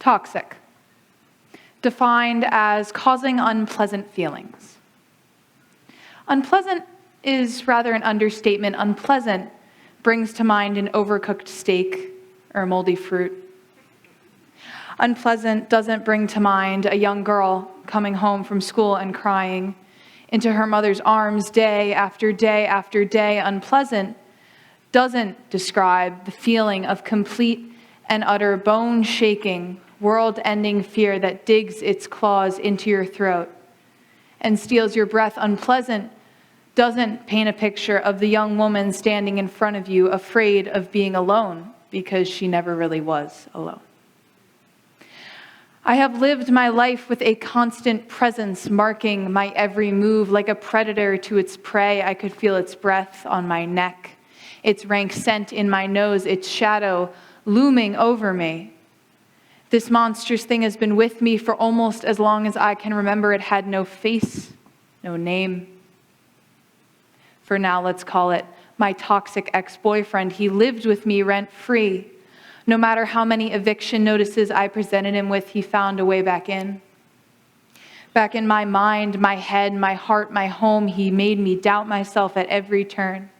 Toxic. Defined as causing unpleasant feelings. Unpleasant is rather an understatement. Unpleasant brings to mind an overcooked steak or moldy fruit. Unpleasant doesn't bring to mind a young girl coming home from school and crying into her mother's arms day after day after day. Unpleasant doesn't describe the feeling of complete and utter bone-shaking, world-ending fear that digs its claws into your throat and steals your breath. Unpleasant doesn't paint a picture of the young woman standing in front of you, afraid of being alone because she never really was alone. I have lived my life with a constant presence marking my every move. Like a predator to its prey, I could feel its breath on my neck, its rank scent in my nose, its shadow looming over me. This monstrous thing has been with me for almost as long as I can remember. It had no face, no name. For now, let's call it my toxic ex-boyfriend. He lived with me rent-free. No matter how many eviction notices I presented him with, he found a way back in. Back in my mind, my head, my heart, my home. He made me doubt myself at every turn.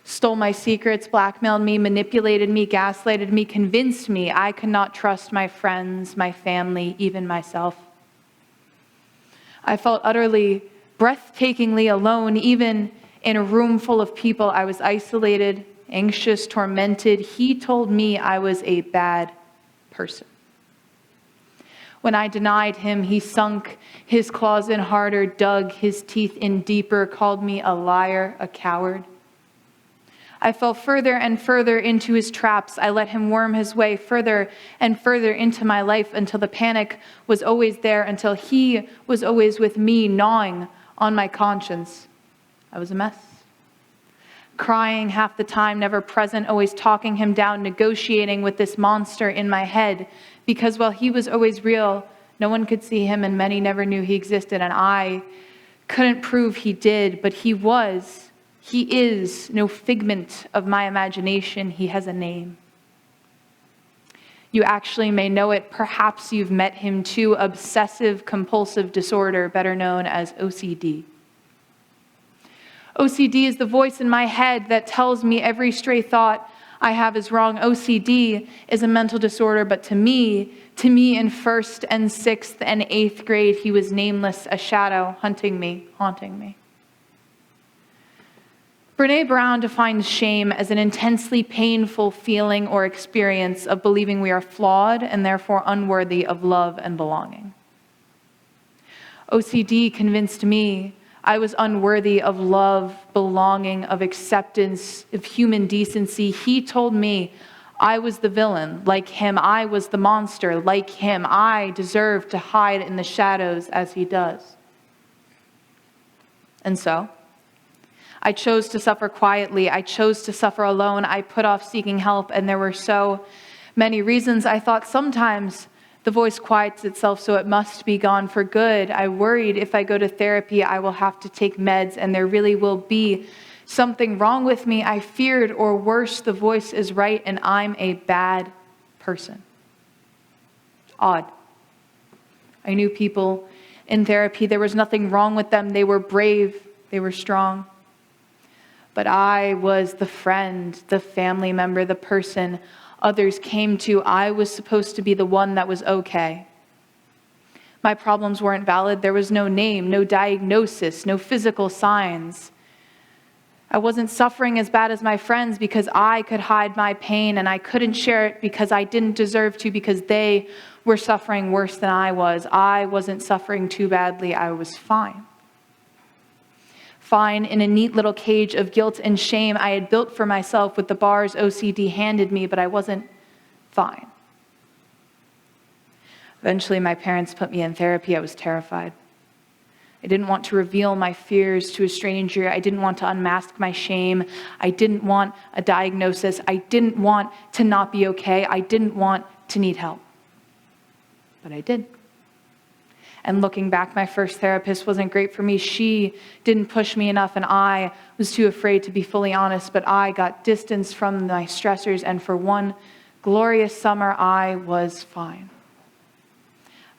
Stole my secrets, blackmailed me, manipulated me, gaslighted me, convinced me I could not trust my friends, my family, even myself. I felt utterly, breathtakingly alone, even in a room full of people. I was isolated, anxious, tormented. He told me I was a bad person. When I denied him, he sunk his claws in harder, dug his teeth in deeper, called me a liar, a coward. I fell further and further into his traps. I let him worm his way further and further into my life until the panic was always there, until he was always with me, gnawing on my conscience. I was a mess. Crying half the time, never present, always talking him down, negotiating with this monster in my head. Because while he was always real, no one could see him and many never knew he existed. And I couldn't prove he did, but he is no figment of my imagination. He has a name. You actually may know it. Perhaps you've met him too. Obsessive compulsive disorder, better known as OCD. OCD is the voice in my head that tells me every stray thought I have is wrong. OCD is a mental disorder, but to me in 1st and 6th and 8th grade, he was nameless, a shadow hunting me, haunting me. Brené Brown defines shame as an intensely painful feeling or experience of believing we are flawed and therefore unworthy of love and belonging. OCD convinced me I was unworthy of love, belonging, of acceptance, of human decency. He told me I was the villain. Like him, I was the monster. Like him, I deserved to hide in the shadows as he does. And so, I chose to suffer quietly. I chose to suffer alone. I put off seeking help, and there were so many reasons. I thought sometimes the voice quiets itself, so it must be gone for good. I worried if I go to therapy, I will have to take meds, and there really will be something wrong with me. I feared, or worse, the voice is right, and I'm a bad person. Odd. I knew people in therapy. There was nothing wrong with them. They were brave. They were strong. But I was the friend, the family member, the person others came to. I was supposed to be the one that was okay. My problems weren't valid. There was no name, no diagnosis, no physical signs. I wasn't suffering as bad as my friends because I could hide my pain, and I couldn't share it because I didn't deserve to, because they were suffering worse than I was. I wasn't suffering too badly. I was fine. Fine in a neat little cage of guilt and shame I had built for myself with the bars OCD handed me, but I wasn't fine. Eventually, my parents put me in therapy. I was terrified. I didn't want to reveal my fears to a stranger. I didn't want to unmask my shame. I didn't want a diagnosis. I didn't want to not be okay. I didn't want to need help. But I did. And looking back, my first therapist wasn't great for me. She didn't push me enough, and I was too afraid to be fully honest. But I got distance from my stressors, and for one glorious summer, I was fine.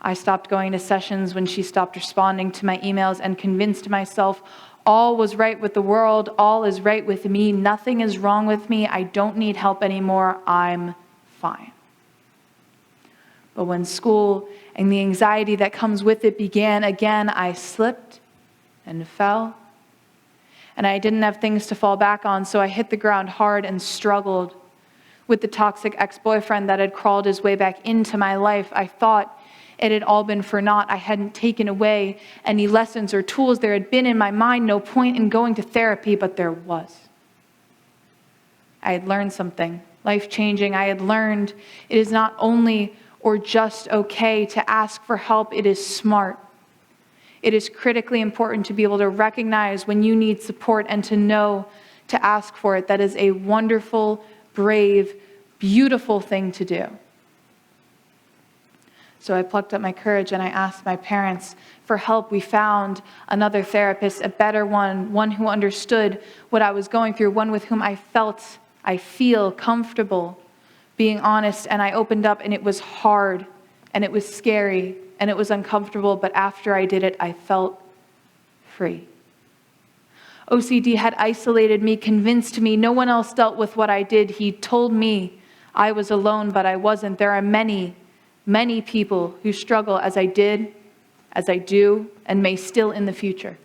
I stopped going to sessions when she stopped responding to my emails and convinced myself all was right with the world, all is right with me, nothing is wrong with me, I don't need help anymore, I'm fine. But when school and the anxiety that comes with it began again, I slipped and fell. And I didn't have things to fall back on, so I hit the ground hard and struggled with the toxic ex-boyfriend that had crawled his way back into my life. I thought it had all been for naught. I hadn't taken away any lessons or tools. There had been in my mind no point in going to therapy, but there was. I had learned something life-changing. I had learned it is not only or just okay to ask for help, it is smart. It is critically important to be able to recognize when you need support and to know to ask for it. That is a wonderful, brave, beautiful thing to do. So I plucked up my courage and I asked my parents for help. We found another therapist, a better one who understood what I was going through, one with whom I feel comfortable being honest. And I opened up, and it was hard and it was scary and it was uncomfortable, but after I did it, I felt free. OCD had isolated me, convinced me no one else dealt with what I did. He told me I was alone, but I wasn't. There are many people who struggle as I did, as I do, and may still in the future.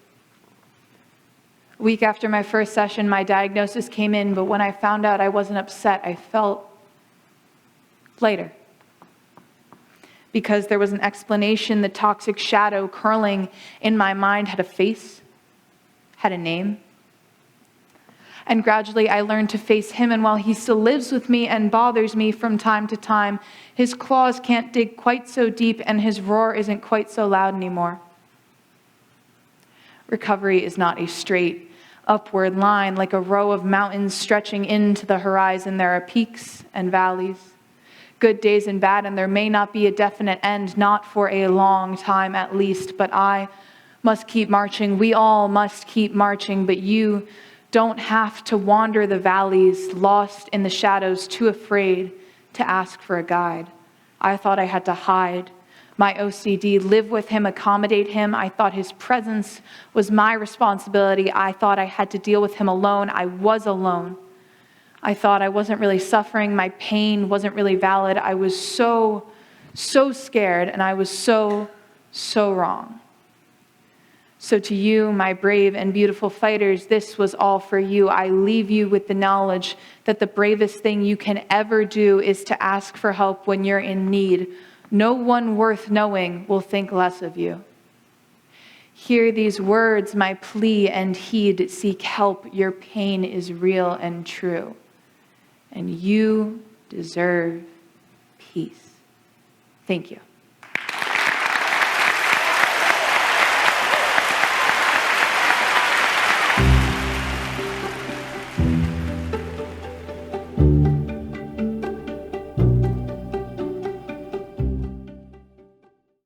A week after my first session, my diagnosis came in, but when I found out, I wasn't upset. I felt lighter. Because there was an explanation. The toxic shadow curling in my mind had a face, had a name. And gradually I learned to face him, and while he still lives with me and bothers me from time to time, his claws can't dig quite so deep and his roar isn't quite so loud anymore. Recovery is not a straight upward line like a row of mountains stretching into the horizon. There are peaks and valleys, good days and bad, and there may not be a definite end, not for a long time at least, but I must keep marching. We all must keep marching, but you don't have to wander the valleys, lost in the shadows, too afraid to ask for a guide. I thought I had to hide my OCD, live with him, accommodate him. I thought his presence was my responsibility. I thought I had to deal with him alone. I was alone. I thought I wasn't really suffering. My pain wasn't really valid. I was so scared, and I was so wrong. So to you, my brave and beautiful fighters, this was all for you. I leave you with the knowledge that the bravest thing you can ever do is to ask for help when you're in need. No one worth knowing will think less of you. Hear these words, my plea, and heed. Seek help. Your pain is real and true. And you deserve peace. Thank you.